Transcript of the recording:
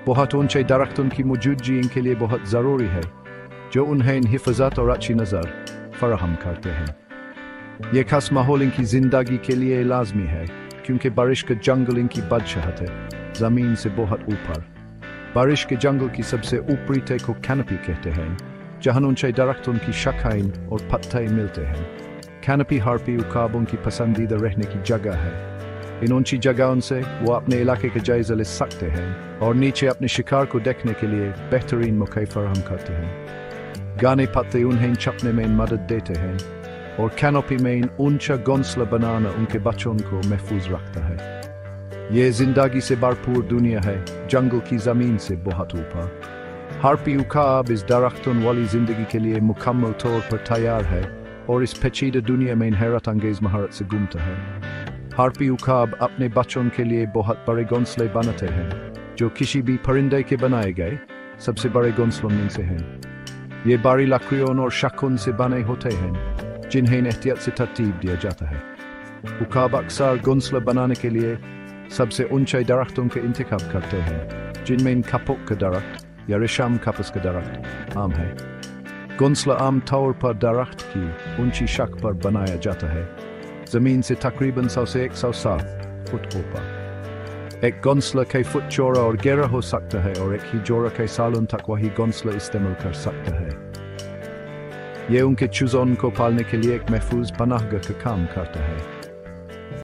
بہت اونچے درختوں کی موجودگی ان کے لیے بہت ضروری ہے جو انہیں حفاظت اور اچھی نظر فراہم کرتے ہیں۔ یہ خاص ماحول ان کی زندگی کے لیے لازمی ہے کیونکہ بارش کا جنگل ان کی بادشاہت ہے زمین سے بہت اوپر۔ بارش کے جنگل کی سب سے اوپری تہہ کو کینوپی کہتے ہیں جہاں اونچے درختوں کی شاخیں اور پتے ملتے ہیں۔ کینوپی ہارپی عقابوں کی پسندیدہ رہنے کی جگہ ہے۔ ان اونچی جگہوں سے وہ اپنے علاقے کا جائزہ لے سکتے ہیں اور نیچے اپنے شکار کو دیکھنے کے لیے بہترین موقع فراہم کرتے ہیں۔ گھنے پتے انہیں چھپنے میں مدد دیتے ہیں اور کینوپی میں اونچا گھونسلہ بنانا ان کے بچوں کو محفوظ رکھتا ہے۔ یہ زندگی سے بھرپور دنیا ہے جنگل کی زمین سے بہت اوپر۔ ہارپی عقاب اس درختوں والی زندگی کے لیے مکمل طور پر تیار ہے اور اس پیچیدہ دنیا میں حیرت انگیز مہارت سے گھومتا ہے۔ ہارپی عقاب اپنے بچوں کے لیے بہت بڑے گھونسلے بناتے ہیں جو کسی بھی پرندے کے بنائے گئے سب سے بڑے گھونسلوں میں سے ہیں۔ یہ بھاری لکڑیوں اور شاخوں سے بنے ہوتے ہیں جنہیں احتیاط سے ترتیب دیا جاتا ہے۔ عقاب اکثر گھونسلہ بنانے کے لیے سب سے اونچے درختوں کا انتخاب کرتے ہیں جن میں کپک کا درخت یا ریشم کپس کا درخت عام ہے۔ گھونسلہ عام طور پر درخت کی اونچی شاخ پر بنایا جاتا ہے زمین سے تقریباً 100 سے 107 فٹ اوپر۔ ایک گھونسلہ کئی فٹ چوڑا اور گہرا ہو سکتا ہے اور ایک ہی جوڑا کئی سالوں تک وہی گھونسلہ استعمال کر سکتا ہے۔ یہ ان کے چوزوں کو پالنے کے لیے ایک محفوظ پناہ گاہ کا کام کرتا ہے۔